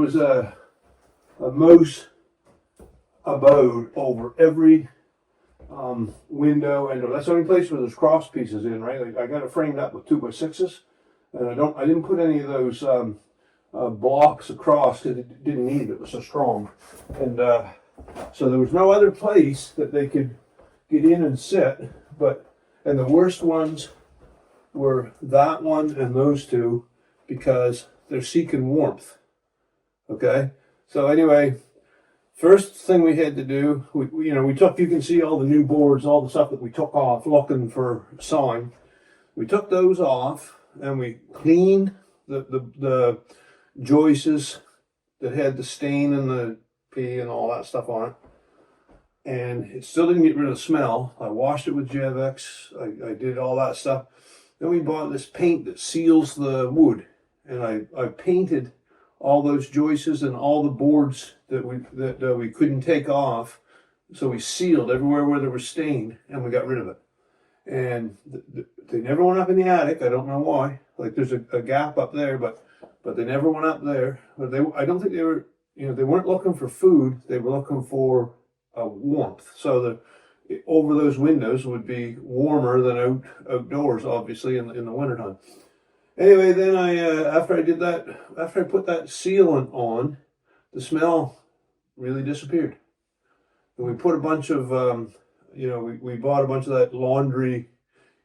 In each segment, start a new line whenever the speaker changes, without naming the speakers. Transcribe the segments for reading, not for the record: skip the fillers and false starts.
was a moose abode over every window, and that's the only place where there's cross pieces in, right? Like I got it framed up with 2x6s, and I didn't put any of those blocks across because it didn't need it was so strong, and so there was no other place that they could get in and sit. And the worst ones were that one and those two because they're seeking warmth. Okay, so anyway. First thing we had to do, we took, you can see all the new boards, all the stuff that we took off looking for sign. We took those off and we cleaned the joists that had the stain and the pee and all that stuff on it. And it still didn't get rid of the smell. I washed it with Jevex. I did all that stuff. Then we bought this paint that seals the wood. And I painted all those joists and all the boards that we couldn't take off, so we sealed everywhere where they were stained, and we got rid of it. And they never went up in the attic. I don't know why. Like there's a gap up there, but they never went up there. But I don't think they were. They weren't looking for food. They were looking for warmth. So over those windows would be warmer than outdoors, obviously in the wintertime. Anyway, then after I put that sealant on, the smell really disappeared. And we put a bunch of, we bought a bunch of that laundry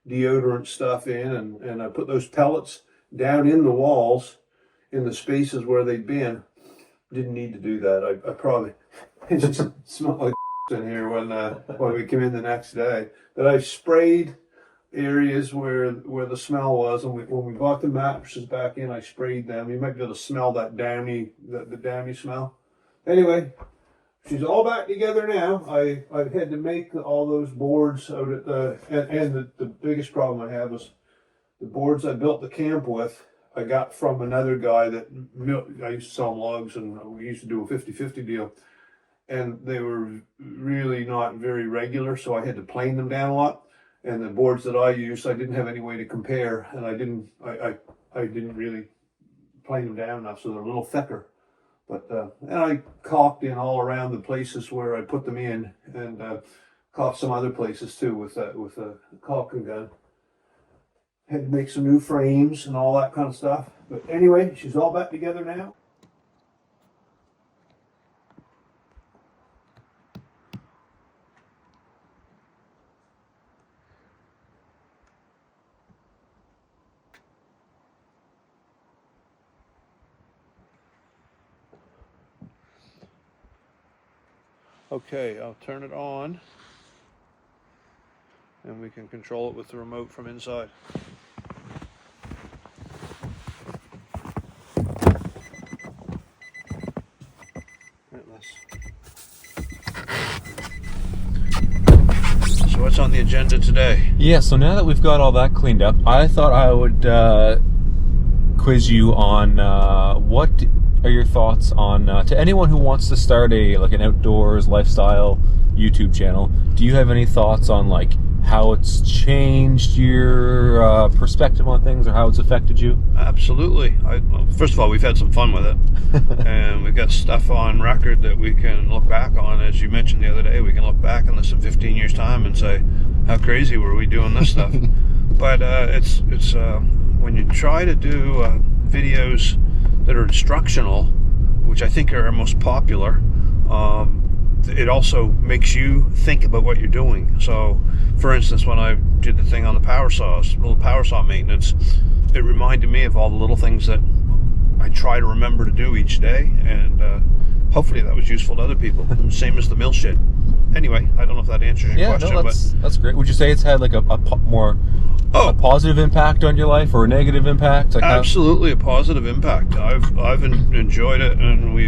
deodorant stuff in, and I put those pellets down in the walls, in the spaces where they'd been. Didn't need to do that. I probably, it just smelled like in here when we came in the next day. But I sprayed areas where the smell was, and when we bought the mattresses back in, I sprayed them. You might be able to smell that downy, the downy smell. Anyway, she's all back together now. I had to make all those boards out at the biggest problem I have is the boards I built the camp with. I got from another guy that I used to sell logs, and we used to do a 50-50 deal, and they were really not very regular, so I had to plane them down a lot. And the boards that I used, I didn't have any way to compare, and I didn't really plane them down enough, so they're a little thicker. But and I caulked in all around the places where I put them in, and caulked some other places too with a caulking gun. Had to make some new frames and all that kind of stuff. But anyway, she's all back together now. Okay, I'll turn it on, and we can control it with the remote from inside. So what's on the agenda today?
Yeah, so now that we've got all that cleaned up, I thought I would quiz you on what are your thoughts on, to anyone who wants to start an outdoors lifestyle YouTube channel, do you have any thoughts on like how it's changed your perspective on things or how it's affected you?
Absolutely. First of all, we've had some fun with it. And we've got stuff on record that we can look back on. As you mentioned the other day, we can look back in this in 15 years time and say, how crazy were we doing this stuff? But it's when you try to do videos that are instructional, which I think are our most popular, it also makes you think about what you're doing. So, for instance, when I did the thing on the power saws, little power saw maintenance, it reminded me of all the little things that I try to remember to do each day, and hopefully that was useful to other people. Same as the mill shed. Anyway, I don't know if that answers your question.
No, that's great. Would you say it's had like a positive impact on your life or a negative impact? Like
absolutely a positive impact. I've enjoyed it, and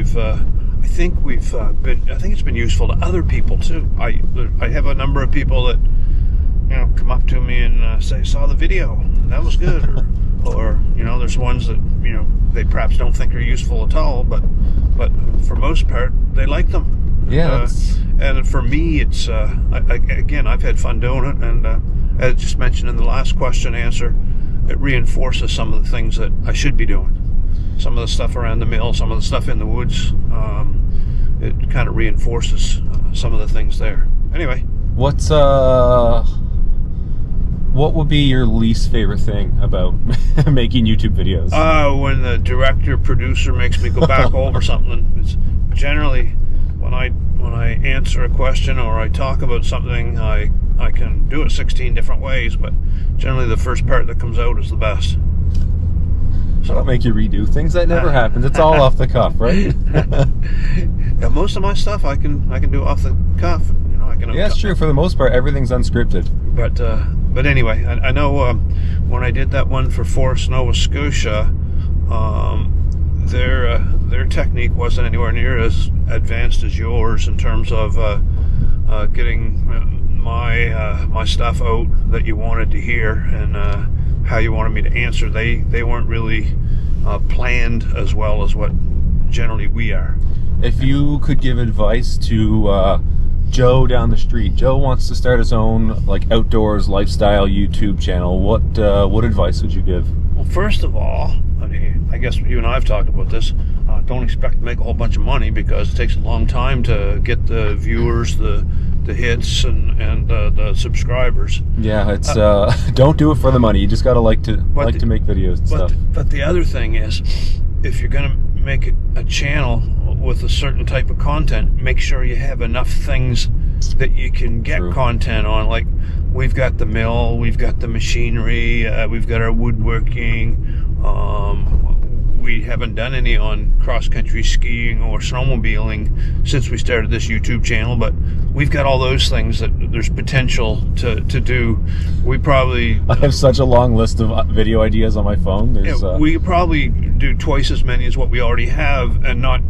I think it's been useful to other people too. I have a number of people that come up to me and say, saw the video, that was good, or there's ones that they perhaps don't think are useful at all, but for most part they like them.
Yeah.
And for me, it's again, I've had fun doing it, and as just mentioned in the last question answer, it reinforces some of the things that I should be doing. some of the stuff around the mill, some of the stuff in the woods. It kind of reinforces some of the things there. Anyway,
what would be your least favorite thing about making YouTube videos?
When the director producer makes me go back over something. It's generally when I answer a question or I talk about something, I can do it 16 different ways, but generally the first part that comes out is the best.
So don't make you redo things. That never happens. It's all off the cuff, right?
Yeah, most of my stuff I can do off the cuff. You know, I can.
Yeah, it's true. For the most part, everything's unscripted.
But anyway, I know when I did that one for Forest, Nova Scotia, their technique wasn't anywhere near as advanced as yours in terms of getting my stuff out that you wanted to hear and how you wanted me to answer. They weren't really planned as well as what generally we are.
If you could give advice to Joe down the street, Joe wants to start his own like outdoors lifestyle YouTube channel, what advice would you give?
Well, first of all, I mean, I guess you and I have talked about this. Don't expect to make a whole bunch of money because it takes a long time to get the viewers, the hits, and the subscribers.
Yeah, it's don't do it for the money. You just gotta like to make videos and stuff.
But the other thing is, if you're gonna make a channel with a certain type of content, make sure you have enough things that you can get content on. Like we've got the mill, we've got the machinery, we've got our woodworking. We haven't done any on cross-country skiing or snowmobiling since we started this YouTube channel, but we've got all those things that there's potential to do. We probably...
I have such a long list of video ideas on my phone. There's,
we could probably do twice as many as what we already have and not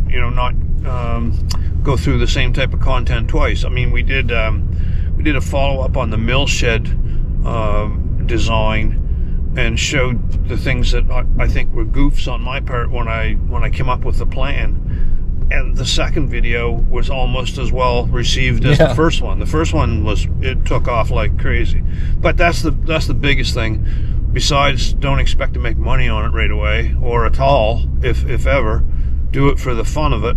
go through the same type of content twice. I mean, we did a follow-up on the mill shed design and showed the things that I think were goofs on my part when I came up with the plan. And the second video was almost as well received as the first one. The first one it took off like crazy. But that's the biggest thing. Besides, don't expect to make money on it right away or at all, if ever. Do it for the fun of it.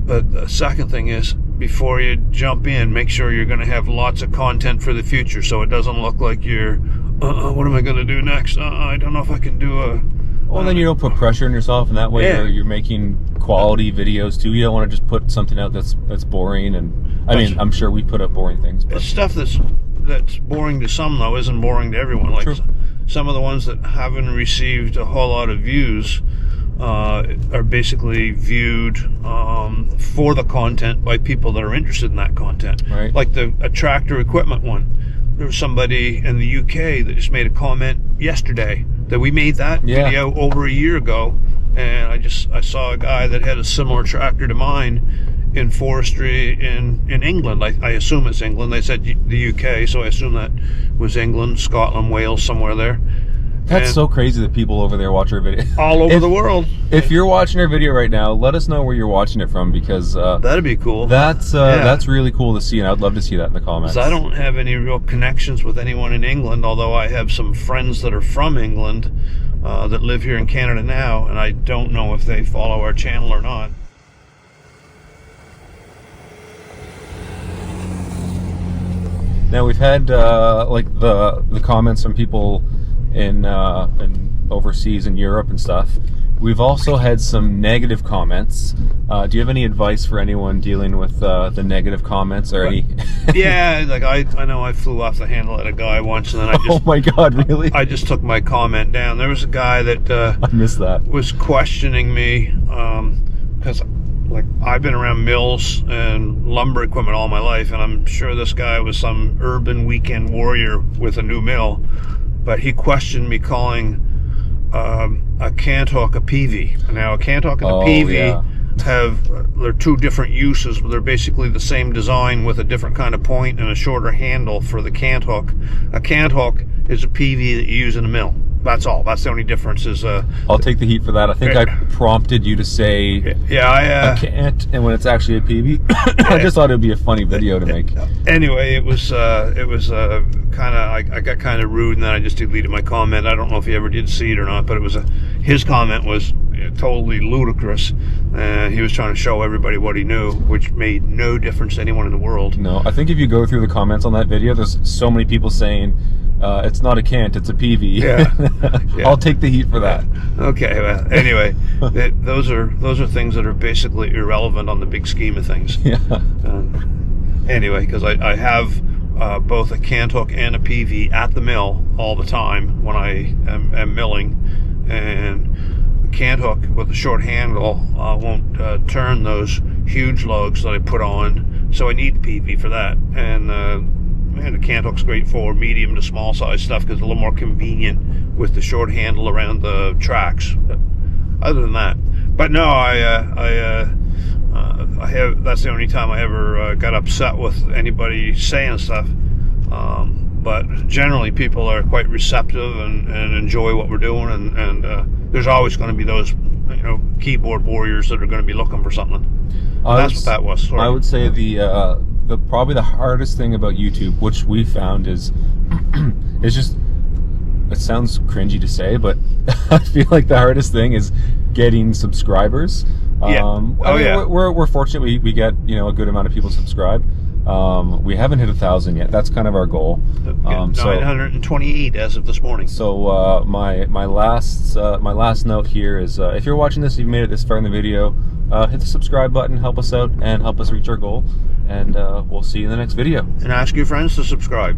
But the second thing is, before you jump in, make sure you're going to have lots of content for the future, so it doesn't look like you're, what am I going to do next? I don't know if I can do a...
Well, then you don't put pressure on yourself, and that way you're making quality videos too. You don't want to just put something out that's boring. And I mean, I'm sure we put up boring things, but
stuff that's boring to some though isn't boring to everyone. Like some of the ones that haven't received a whole lot of views are basically viewed for the content by people that are interested in that content.
Right. Like
a tractor equipment one. There was somebody in the UK that just made a comment yesterday that we made that video over a year ago, and I saw a guy that had a similar tractor to mine in forestry in England. I assume it's England. They said the UK, so I assume that was England, Scotland, Wales, somewhere there.
That's so crazy that people over there watch our video.
All over the world.
If you're watching our video right now, let us know where you're watching it from, because
that'd be cool.
That's really cool to see, and I'd love to see that in the comments.
I don't have any real connections with anyone in England, although I have some friends that are from England that live here in Canada now, and I don't know if they follow our channel or not.
Now we've had like the comments from people in overseas in Europe and stuff. We've also had some negative comments. Do you have any advice for anyone dealing with the negative comments or any?
Yeah, like I know I flew off the handle at a guy once, and then I just...
Oh my God, really?
I just took my comment down. There was a guy that
I missed that.
Was questioning me because like I've been around mills and lumber equipment all my life, and I'm sure this guy was some urban weekend warrior with a new mill. But he questioned me calling a Canthawk a PV. Now, a Canthawk and a PV they're two different uses. They're basically the same design with a different kind of point and a shorter handle for the Canthawk. A Canthawk is a PV that you use in a mill. That's all. That's the only difference. Is
I'll take the heat for that. I think I prompted you to say I can't, and when it's actually a PV, I just thought it would be a funny video to make.
Anyway, it was kind of I got kind of rude, and then I just deleted my comment. I don't know if he ever did see it or not, but it was his comment was totally ludicrous. He was trying to show everybody what he knew, which made no difference to anyone in the world.
No, I think if you go through the comments on that video, there's so many people saying it's not a cant, it's a PV.
Yeah.
I'll take the heat for that.
Okay. Well, anyway, those are things that are basically irrelevant on the big scheme of things.
Yeah.
Anyway, because I have both a cant hook and a PV at the mill all the time when I am milling, and the cant hook with the short handle won't turn those huge lugs that I put on, so I need the PV for that. And the cant hook's great for medium to small size stuff because it's a little more convenient with the short handle around the tracks. But other than that, but no, I have. That's the only time I ever got upset with anybody saying stuff. But generally, people are quite receptive and enjoy what we're doing. And there's always going to be those, keyboard warriors that are going to be looking for something. That's what that was. Sorry.
I would say the probably the hardest thing about YouTube, which we found, is it's just. It sounds cringy to say, but I feel like the hardest thing is getting subscribers.
Yeah.
We're fortunate we get a good amount of people subscribe. We haven't hit 1,000 yet. That's kind of our goal.
928 as of this morning.
So my last note here is if you're watching this, you've made it this far in the video, hit the subscribe button, help us out, and help us reach our goal. And we'll see you in the next video.
And ask your friends to subscribe.